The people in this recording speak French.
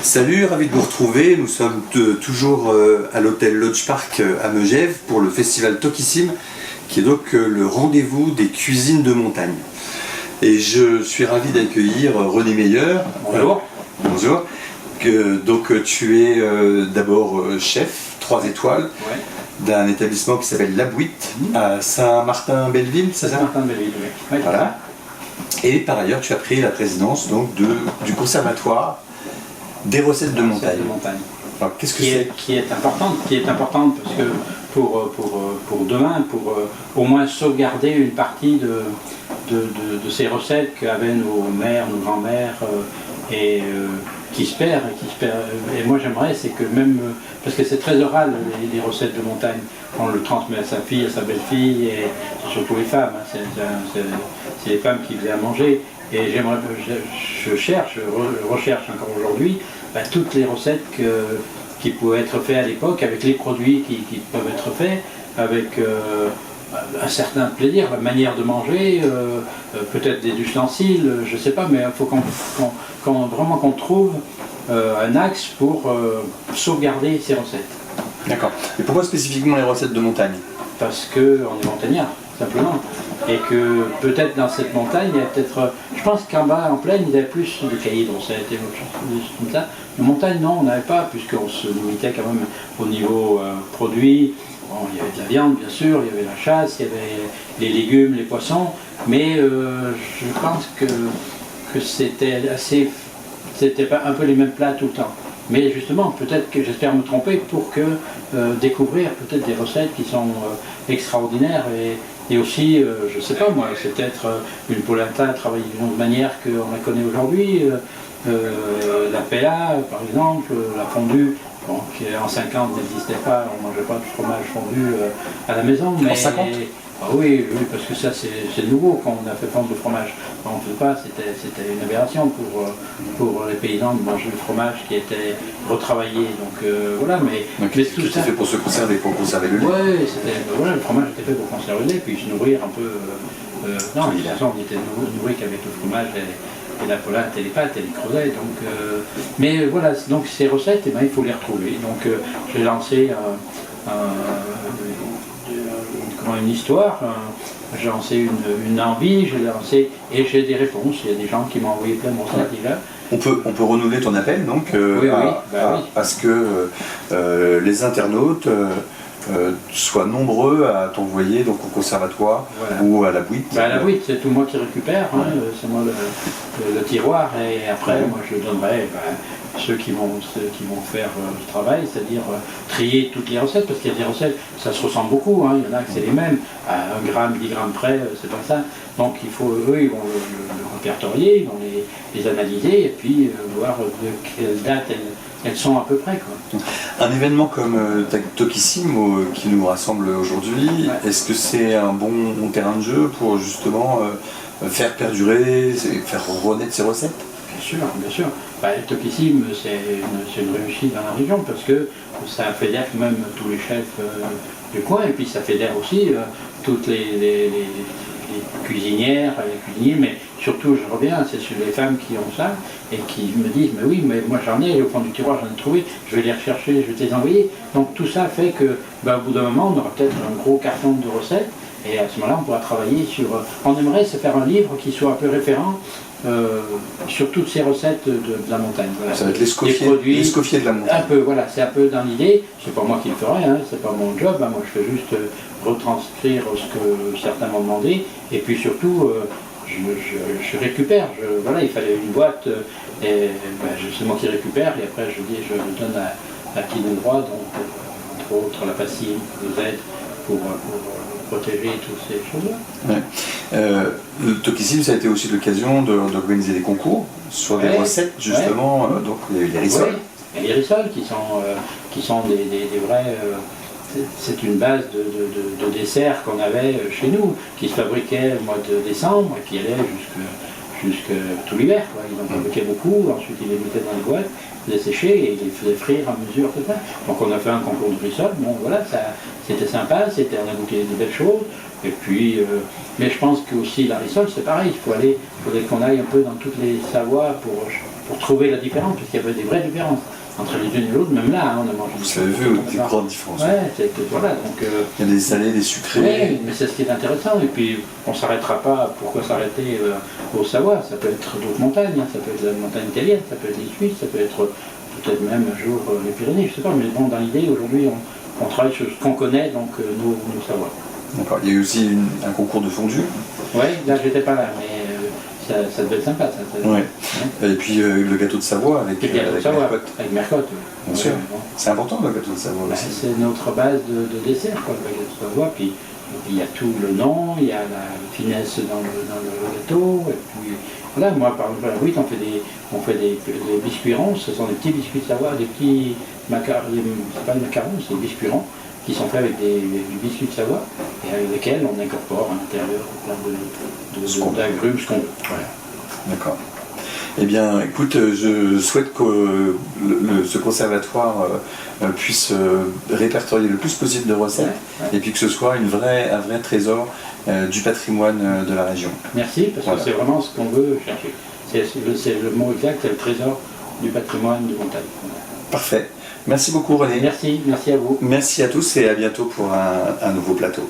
Salut, ravi de vous retrouver. Nous sommes toujours à l'hôtel Lodge Park à Megève pour le festival Tokissime, qui est donc le rendez-vous des cuisines de montagne. Et je suis ravi d'accueillir René Meyer. Bonjour. Bonjour. Donc tu es d'abord chef, 3 étoiles, d'un établissement qui s'appelle La Bouite à Saint-Martin-Belleville, c'est ça? Saint-Martin-Belleville, oui. Voilà. Et par ailleurs, tu as pris la présidence donc, du conservatoire des recettes de montagne. Alors, qu'est-ce que c'est? Qui est importante parce que pour demain, pour au moins sauvegarder une partie de ces recettes qu'avaient nos mères, nos grands-mères et qui se perd. Et moi j'aimerais, c'est que même, parce que c'est très oral les recettes de montagne, on le transmet à sa fille, à sa belle-fille, et surtout les femmes, hein, c'est les femmes qui faisaient à manger. Et je recherche encore aujourd'hui toutes les recettes qui pouvaient être faites à l'époque, avec les produits qui peuvent être faits, avec un certain plaisir, la manière de manger, peut-être des ustensiles, je ne sais pas, mais il faut vraiment qu'on trouve un axe pour sauvegarder ces recettes. D'accord. Et pourquoi spécifiquement les recettes de montagne? Parce qu'on est montagnard, simplement. Et que peut-être dans cette montagne, il y a peut-être... Je pense qu'en bas, en plaine, il y avait plus de cahiers de recettes et autre chose comme ça. La montagne, non, on n'avait pas, puisqu'on se limitait quand même au niveau produits. Bon, il y avait de la viande, bien sûr, il y avait la chasse, il y avait les légumes, les poissons, mais je pense que c'était assez... C'était pas un peu les mêmes plats tout le temps. Mais justement, peut-être que j'espère me tromper pour découvrir peut-être des recettes qui sont extraordinaires et aussi, je ne sais pas moi, c'est peut-être une polenta travaillée d'une autre manière qu'on la connaît aujourd'hui, la pella par exemple, la fondue, bon, qui en 50 n'existait pas, on ne mangeait pas de fromage fondu à la maison. Mais, en 50 oui, parce que ça c'est nouveau quand on a fait fondre le fromage. On ne faisait pas, c'était une aberration pour les paysans de manger du fromage qui était retravaillé. Donc voilà, mais tout ça fait pour se conserver, pour conserver le lait. Oui, voilà, le fromage était fait pour conserver le lait, puis se nourrir un peu. Non, de toute façon, on était nourri qu'avec le fromage et la polenta et les pâtes et les crevettes. Donc, mais voilà, donc ces recettes, il faut les retrouver. Donc j'ai lancé une histoire, j'ai lancé une envie, j'ai lancé et j'ai des réponses. Il y a des gens qui m'ont envoyé plein de recettes déjà. On peut renouveler ton appel donc à ce que les internautes soient nombreux à t'envoyer donc au conservatoire ou à La Bouite. La Bouite, c'est tout moi qui récupère, hein, c'est moi le tiroir, et après moi je donnerai ceux qui vont faire le travail, c'est-à-dire trier toutes les recettes, parce qu'il y a des recettes, ça se ressemble beaucoup, hein, il y en a que c'est les mêmes, à 1 gramme, 10 grammes près, c'est pas ça. Donc il faut, eux, ils vont le répertorier, ils vont les analyser, et puis voir de quelle date elles sont à peu près, quoi. Un événement comme Tokissime qui nous rassemble aujourd'hui, est-ce que c'est un bon terrain de jeu pour justement faire perdurer, faire renaître ces recettes? Bien sûr. Tokissime, c'est une réussite dans la région parce que ça fédère même tous les chefs du coin, et puis ça fédère aussi toutes les cuisinières, les cuisiniers, mais surtout, je reviens, c'est sur les femmes qui ont ça et qui me disent, mais oui, mais moi j'en ai, au fond du tiroir j'en ai trouvé, je vais les rechercher, je vais te les envoyer. Donc tout ça fait que, au bout d'un moment, on aura peut-être un gros carton de recettes, et à ce moment-là, on pourra travailler sur... On aimerait se faire un livre qui soit un peu référent sur toutes ces recettes de la montagne. Voilà. Ça va être l'escoffier de la montagne. Un peu, voilà, c'est un peu dans l'idée. C'est pas moi qui le ferai, hein, c'est pas mon job. Hein, moi, je fais juste retranscrire ce que certains m'ont demandé. Et puis surtout, je récupère. Voilà, il fallait une boîte. C'est moi qui récupère. Et après, je donne à qui de droit. Donc, entre autres, la pastille nous aide pour protéger toutes ces choses-là. Le Tokissime, ça a été aussi l'occasion d'organiser des concours sur des recettes, justement. Donc il y a eu les rissoles. Il y a les rissoles qui sont des vrais... c'est une base de dessert qu'on avait chez nous, qui se fabriquait au mois de décembre et qui allait jusque tout l'hiver. Ils en fabriquaient beaucoup, ensuite ils les mettaient dans les boîtes, les séchaient et ils les faisaient frire à mesure, etc. Donc on a fait un concours de rissoles, bon voilà, c'était sympa, on a goûté des belles choses, et puis, mais je pense que aussi la rissole c'est pareil, il faudrait qu'on aille un peu dans toutes les Savoies pour trouver la différence, parce qu'il y avait des vraies différences entre les unes et l'autre, même là, on a mangé. Vous avez vu, des grandes différences. Ouais, voilà, donc... il y a des salés, des sucrés. Oui, mais c'est ce qui est intéressant, et puis on ne s'arrêtera pas, pourquoi s'arrêter au Savoie, ça peut être d'autres montagnes, hein, ça peut être la montagne italienne, ça peut être les Suisses, ça peut être peut-être même un jour les Pyrénées, je ne sais pas, mais bon, dans l'idée, aujourd'hui, on travaille sur ce qu'on connaît, donc nos Savoies. D'accord, il y a eu aussi un concours de fondue. Oui, là j'étais pas là, mais ça devait être sympa. Ça. Ouais. Et puis le gâteau de Savoie avec Mercotte. Avec Mercotte, bien sûr. Bon. C'est important le gâteau de Savoie aussi. C'est notre base de dessert, quoi, le gâteau de Savoie. Puis il y a tout le nom, il y a la finesse dans le gâteau. Et puis voilà, moi par exemple, oui, on fait des biscuits ronds, ce sont des petits biscuits de Savoie, des petits macarons, c'est pas des macarons, c'est des biscuits ronds, qui sont faits avec du biscuit de Savoie, et avec lesquels on incorpore à l'intérieur plein d'agrumes, ce qu'on veut. Voilà. D'accord. Eh bien, écoute, je souhaite que ce conservatoire puisse répertorier le plus possible de recettes, et puis que ce soit un vrai trésor du patrimoine de la région. Merci, parce que c'est vraiment ce qu'on veut chercher. C'est le mot exact, c'est le trésor du patrimoine de montagne. Voilà. Parfait. Merci beaucoup René. Merci à vous. Merci à tous et à bientôt pour un nouveau plateau.